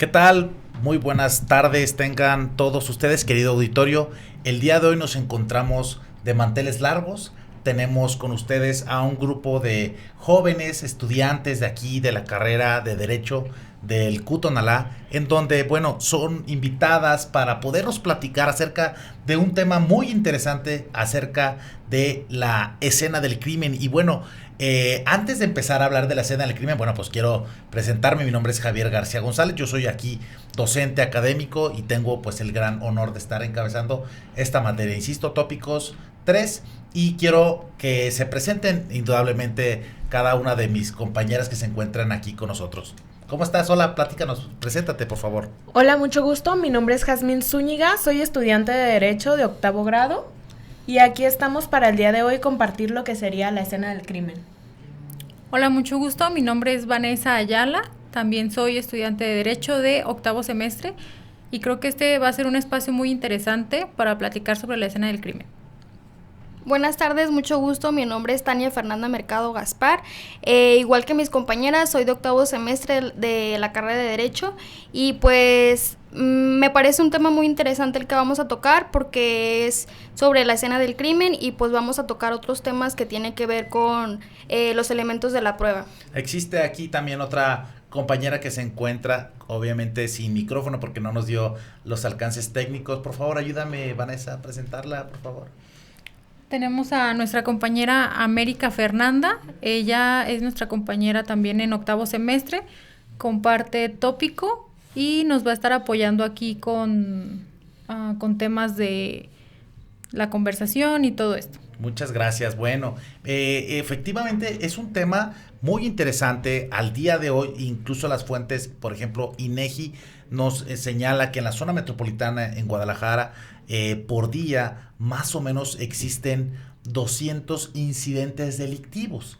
¿Qué tal? Muy buenas tardes tengan todos ustedes, querido auditorio. El día de hoy nos encontramos de manteles largos. Tenemos con ustedes a un grupo de jóvenes estudiantes de aquí, de la carrera de Derecho del Cutonalá, en donde, bueno, son invitadas para podernos platicar acerca de un tema muy interesante, acerca de la escena del crimen. Y bueno, antes de empezar a hablar de la escena del crimen, bueno, pues quiero presentarme. Mi nombre es Javier García González. Yo soy aquí docente académico y tengo pues el gran honor de estar encabezando esta materia. Insisto, tópicos 3, y quiero que se presenten indudablemente cada una de mis compañeras que se encuentran aquí con nosotros. ¿Cómo estás? Hola, platícanos, preséntate por favor. Hola, mucho gusto. Mi nombre es Jazmín Zúñiga, soy estudiante de Derecho de octavo grado y aquí estamos para el día de hoy compartir lo que sería la escena del crimen. Hola, mucho gusto. Mi nombre es Vanessa Ayala. También soy estudiante de Derecho de octavo semestre y creo que este va a ser un espacio muy interesante para platicar sobre la escena del crimen. Buenas tardes, mucho gusto. Mi nombre es Tania Fernanda Mercado Gaspar. Igual que mis compañeras, soy de octavo semestre de la carrera de Derecho y pues me parece un tema muy interesante el que vamos a tocar porque es sobre la escena del crimen y pues vamos a tocar otros temas que tienen que ver con los elementos de la prueba. Existe aquí también otra compañera que se encuentra obviamente sin micrófono porque no nos dio los alcances técnicos. Por favor, ayúdame, Vanessa, a presentarla, por favor. Tenemos a nuestra compañera América Fernanda. Ella es nuestra compañera también en octavo semestre, comparte tópico y nos va a estar apoyando aquí con temas de la conversación y todo esto. Muchas gracias. Bueno, efectivamente es un tema muy interesante. Al día de hoy, incluso las fuentes, por ejemplo, INEGI nos señala que en la zona metropolitana en Guadalajara, por día, más o menos existen 200 incidentes delictivos.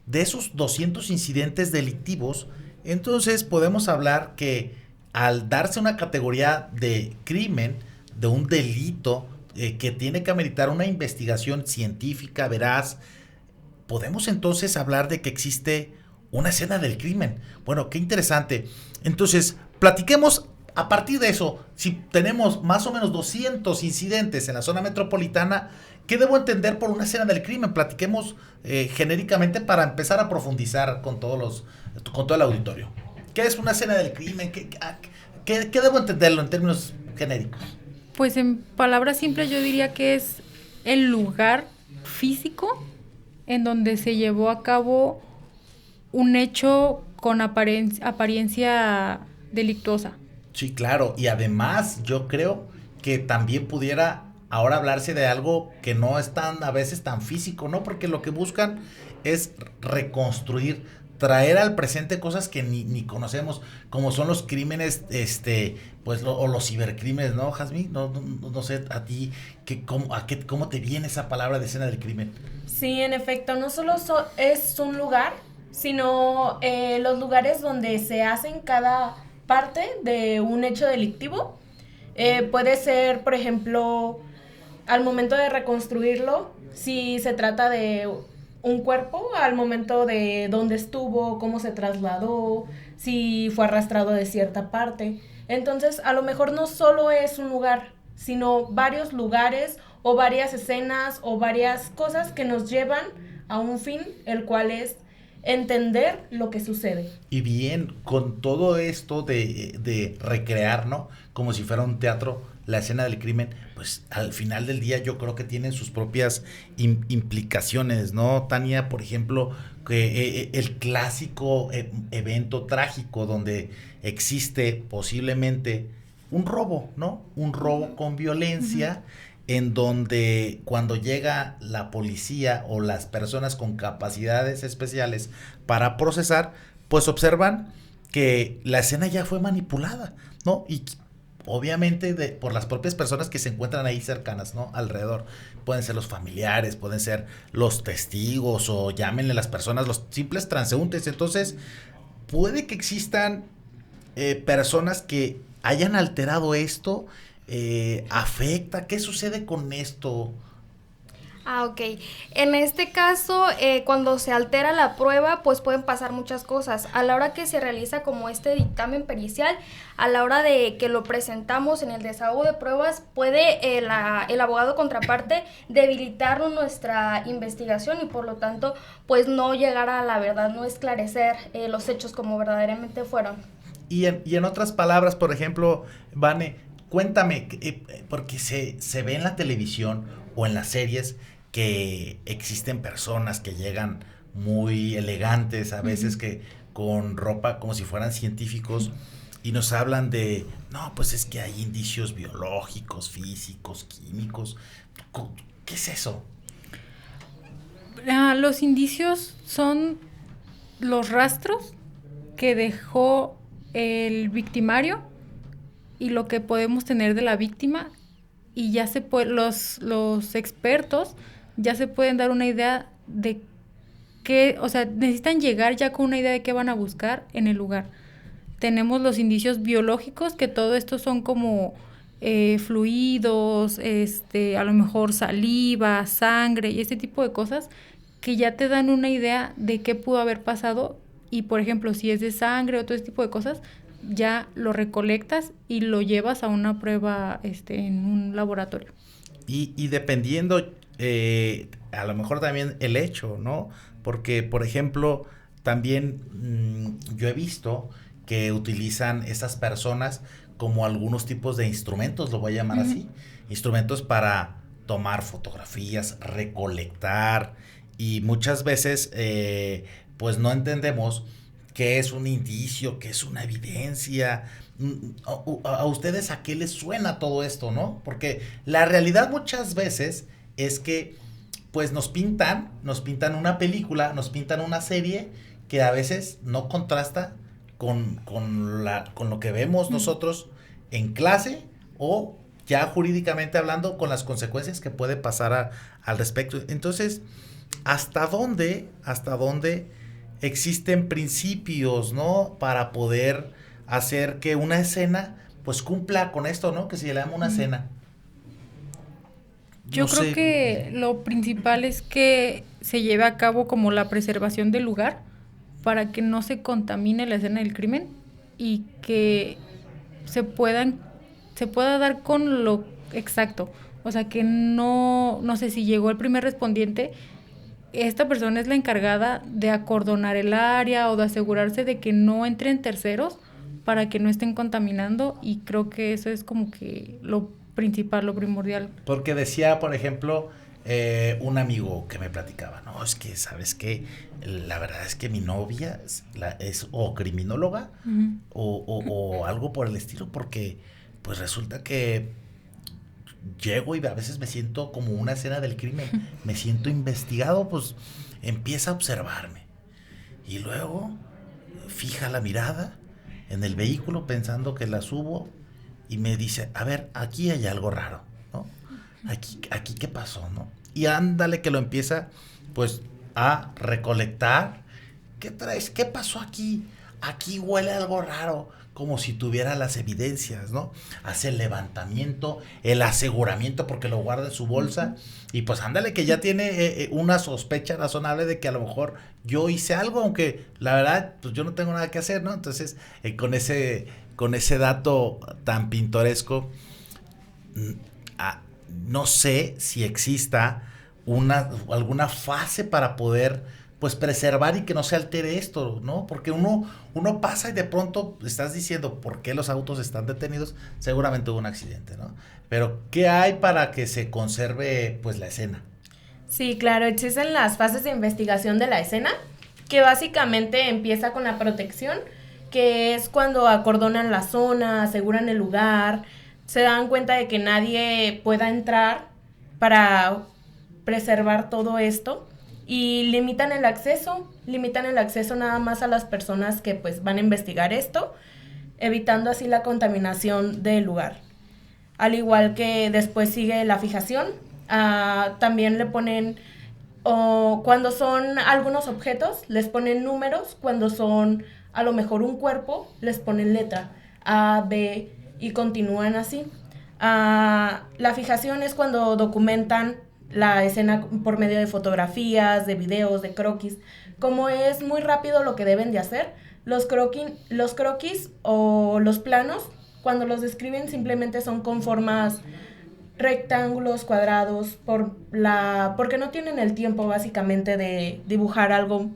De esos 200 incidentes delictivos, entonces podemos hablar que al darse una categoría de crimen, de un delito, que tiene que ameritar una investigación científica, veraz, podemos entonces hablar de que existe una escena del crimen. Bueno, qué interesante. Entonces, platiquemos a partir de eso. Si tenemos más o menos 200 incidentes en la zona metropolitana, ¿qué debo entender por una escena del crimen? Platiquemos genéricamente para empezar a profundizar con con todo el auditorio. ¿Qué es una escena del crimen? ¿Qué debo entenderlo en términos genéricos? Pues en palabras simples yo diría que es el lugar físico en donde se llevó a cabo un hecho con apariencia delictuosa. Sí, claro. Y además yo creo que también pudiera ahora hablarse de algo que no es tan a veces tan físico, ¿no? Porque lo que buscan es reconstruir, traer al presente cosas que ni conocemos, como son los crímenes, pues o los cibercrímenes, ¿no, Jasmine? No sé a ti cómo te viene esa palabra de escena del crimen. Sí, en efecto, no solo es un lugar, sino los lugares donde se hacen cada parte de un hecho delictivo. Puede ser, por ejemplo, al momento de reconstruirlo, si se trata de un cuerpo, al momento de dónde estuvo, cómo se trasladó, si fue arrastrado de cierta parte. Entonces, a lo mejor no solo es un lugar, sino varios lugares o varias escenas o varias cosas que nos llevan a un fin, el cual es entender lo que sucede. Y bien, con todo esto de recrear, ¿no? Como si fuera un teatro, la escena del crimen, pues al final del día yo creo que tienen sus propias implicaciones, ¿no? Tania, por ejemplo, que el clásico evento trágico donde existe posiblemente un robo, ¿no? Un robo con violencia, en donde cuando llega la policía o las personas con capacidades especiales para procesar, pues observan que la escena ya fue manipulada, ¿no? Y obviamente por las propias personas que se encuentran ahí cercanas, ¿no? Alrededor. Pueden ser los familiares, pueden ser los testigos o llámenle las personas, los simples transeúntes. Entonces, puede que existan personas que hayan alterado esto. ¿Afecta? ¿Qué sucede con esto? Ah, ok. En este caso, cuando se altera la prueba, pues pueden pasar muchas cosas. A la hora que se realiza como este dictamen pericial, a la hora de que lo presentamos en el desahogo de pruebas, puede el abogado contraparte debilitar nuestra investigación y por lo tanto, pues no llegar a la verdad, no esclarecer los hechos como verdaderamente fueron. Y en otras palabras, por ejemplo, Vane, cuéntame, porque se ve en la televisión o en las series que existen personas que llegan muy elegantes, a veces que con ropa como si fueran científicos, y nos hablan de, no, pues es que hay indicios biológicos, físicos, químicos. ¿Qué es eso? Los indicios son los rastros que dejó el victimario y lo que podemos tener de la víctima, y ya se puede, los expertos ya se pueden dar una idea de qué, o sea, necesitan llegar ya con una idea de qué van a buscar en el lugar. Tenemos los indicios biológicos, que todo esto son como fluidos, a lo mejor saliva, sangre y este tipo de cosas que ya te dan una idea de qué pudo haber pasado. Y por ejemplo, si es de sangre o todo este tipo de cosas, ya lo recolectas y lo llevas a una prueba en un laboratorio. Y dependiendo, a lo mejor también el hecho, ¿no? Porque, por ejemplo, también yo he visto que utilizan esas personas como algunos tipos de instrumentos, lo voy a llamar así, instrumentos para tomar fotografías, recolectar, y muchas veces pues no entendemos qué es un indicio, qué es una evidencia. ¿A ustedes a qué les suena todo esto, no? Porque la realidad muchas veces es que pues nos pintan una película, nos pintan una serie que a veces no contrasta con lo que vemos nosotros en clase, o ya jurídicamente hablando con las consecuencias que puede pasar al respecto. Entonces, ¿hasta dónde existen principios, ¿no? Para poder hacer que una escena pues cumpla con esto, ¿no? Que se le llama una escena. Yo creo que lo principal es que se lleve a cabo como la preservación del lugar para que no se contamine la escena del crimen y que se pueda dar con lo exacto. O sea, que no sé si llegó el primer respondiente, esta persona es la encargada de acordonar el área o de asegurarse de que no entren terceros para que no estén contaminando, y creo que eso es como que lo principal, lo primordial. Porque decía, por ejemplo, un amigo que me platicaba, no, es que, ¿sabes qué? La verdad es que mi novia es o criminóloga o algo por el estilo, porque pues resulta que llego y a veces me siento como una escena del crimen, me siento investigado, pues empieza a observarme y luego fija la mirada en el vehículo pensando que la subo y me dice, a ver, aquí hay algo raro, ¿no? Aquí ¿qué pasó, no? Y ándale que lo empieza pues a recolectar. ¿Qué traes? ¿Qué pasó aquí? Aquí huele algo raro, como si tuviera las evidencias, ¿no? Hace el levantamiento, el aseguramiento porque lo guarda en su bolsa, y pues ándale que ya tiene una sospecha razonable de que a lo mejor yo hice algo, aunque la verdad pues yo no tengo nada que hacer, ¿no? Entonces con ese dato tan pintoresco, no sé si exista alguna fase para poder pues preservar y que no se altere esto, ¿no? Porque uno pasa y de pronto estás diciendo, ¿por qué los autos están detenidos? Seguramente hubo un accidente, ¿no? Pero, ¿qué hay para que se conserve pues la escena? Sí, claro, existen las fases de investigación de la escena, que básicamente empieza con la protección, que es cuando acordonan la zona, aseguran el lugar, se dan cuenta de que nadie pueda entrar para preservar todo esto, y limitan el acceso nada más a las personas que pues van a investigar esto, evitando así la contaminación del lugar. Al igual que después sigue la fijación, también le ponen, cuando son algunos objetos, les ponen números, cuando son a lo mejor un cuerpo, les ponen letra A, B y continúan así. La fijación es cuando documentan la escena por medio de fotografías, de videos, de croquis. Como es muy rápido lo que deben de hacer, los croquis o los planos, cuando los describen simplemente son con formas rectángulos, cuadrados, porque no tienen el tiempo básicamente de dibujar algo.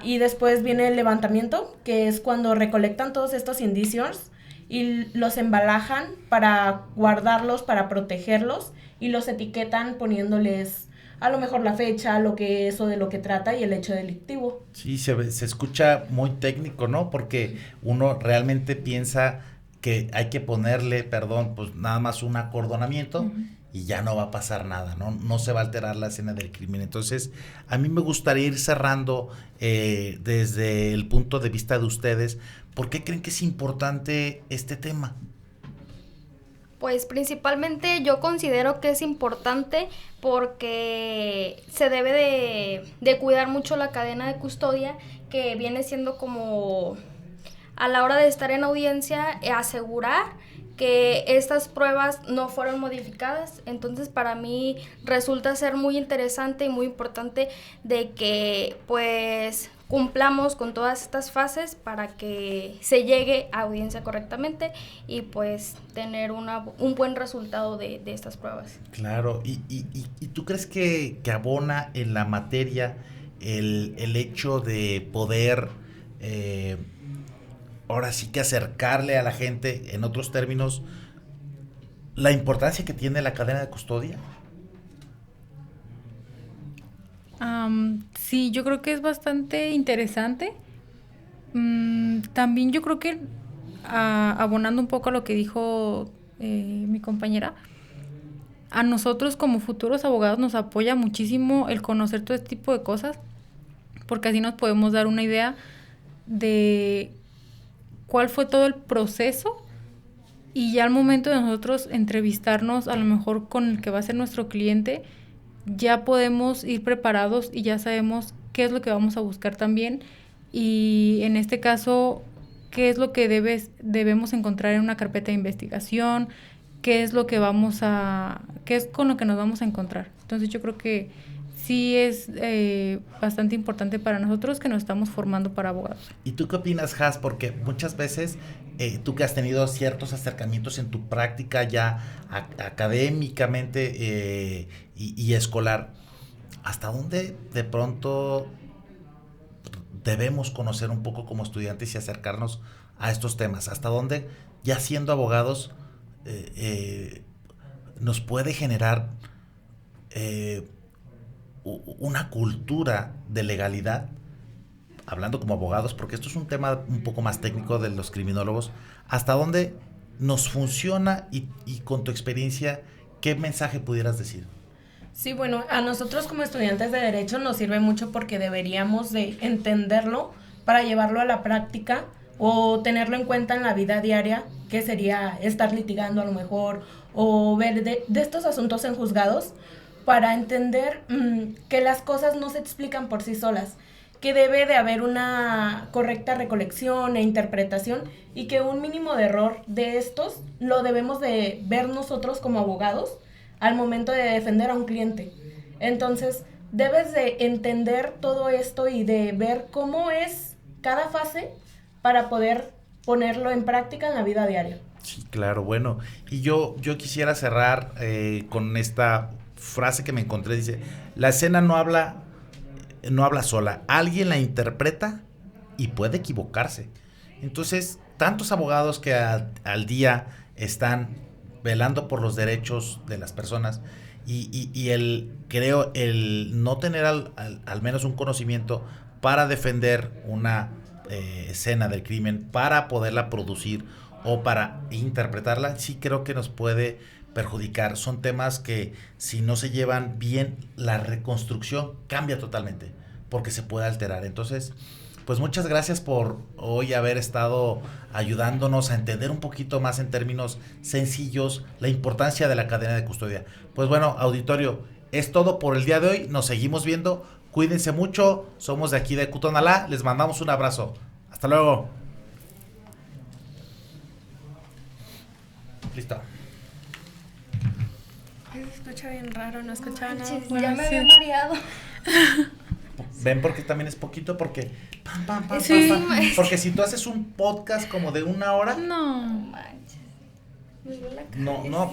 Y después viene el levantamiento, que es cuando recolectan todos estos indicios y los embalajan para guardarlos, para protegerlos, y los etiquetan poniéndoles a lo mejor la fecha, lo que es o de lo que trata y el hecho delictivo. Sí, se escucha muy técnico, ¿no? Porque uno realmente piensa que hay que ponerle, pues nada más un acordonamiento. Uh-huh. Y ya no va a pasar nada, ¿no? No se va a alterar la escena del crimen. Entonces, a mí me gustaría ir cerrando desde el punto de vista de ustedes. ¿Por qué creen que es importante este tema? Pues principalmente yo considero que es importante porque se debe de cuidar mucho la cadena de custodia, que viene siendo como a la hora de estar en audiencia, asegurar que estas pruebas no fueron modificadas. Entonces para mí resulta ser muy interesante y muy importante de que pues cumplamos con todas estas fases para que se llegue a audiencia correctamente y pues tener un buen resultado de estas pruebas. Claro, ¿y tú crees que abona en la materia el hecho de poder ahora sí que acercarle a la gente, en otros términos, la importancia que tiene la cadena de custodia? Sí, yo creo que es bastante interesante. También yo creo que, abonando un poco a lo que dijo mi compañera, a nosotros como futuros abogados nos apoya muchísimo el conocer todo este tipo de cosas, porque así nos podemos dar una idea de cuál fue todo el proceso, y ya al momento de nosotros entrevistarnos a lo mejor con el que va a ser nuestro cliente, ya podemos ir preparados y ya sabemos qué es lo que vamos a buscar también, y en este caso qué es lo que debemos encontrar en una carpeta de investigación, qué es con lo que nos vamos a encontrar. Entonces yo creo que sí es bastante importante para nosotros, que nos estamos formando para abogados. ¿Y tú qué opinas, Has? Porque muchas veces tú que has tenido ciertos acercamientos en tu práctica ya académicamente y escolar, ¿hasta dónde de pronto debemos conocer un poco como estudiantes y acercarnos a estos temas? ¿Hasta dónde, ya siendo abogados, nos puede generar una cultura de legalidad, hablando como abogados, porque esto es un tema un poco más técnico de los criminólogos? ¿Hasta dónde nos funciona y con tu experiencia, qué mensaje pudieras decir? Sí, bueno, a nosotros como estudiantes de Derecho nos sirve mucho porque deberíamos de entenderlo para llevarlo a la práctica o tenerlo en cuenta en la vida diaria, que sería estar litigando a lo mejor, o ver de estos asuntos en juzgados, para entender que las cosas no se explican por sí solas, que debe de haber una correcta recolección e interpretación, y que un mínimo de error de estos lo debemos de ver nosotros como abogados al momento de defender a un cliente. Entonces, debes de entender todo esto y de ver cómo es cada fase para poder ponerlo en práctica en la vida diaria. Sí, claro, bueno. Y yo quisiera cerrar con esta frase que me encontré. Dice: la escena no habla sola, alguien la interpreta y puede equivocarse. Entonces, tantos abogados que al día están velando por los derechos de las personas y el no tener al menos un conocimiento para defender una escena del crimen, para poderla producir o para interpretarla, sí creo que nos puede perjudicar. Son temas que, si no se llevan bien, la reconstrucción cambia totalmente, porque se puede alterar. Entonces, pues muchas gracias por hoy haber estado ayudándonos a entender un poquito más en términos sencillos la importancia de la cadena de custodia. Pues bueno, auditorio, es todo por el día de hoy. Nos seguimos viendo. Cuídense mucho. Somos de aquí de Cutonalá. Les mandamos un abrazo. Hasta luego. Listo. Se escucha bien raro, no escuchaba nada. Manches, Bueno, ya me sí. había mareado. Ven porque también es poquito porque Sí. porque si tú haces un podcast como de 1 hora, No. Manches. Me duele la cabeza. no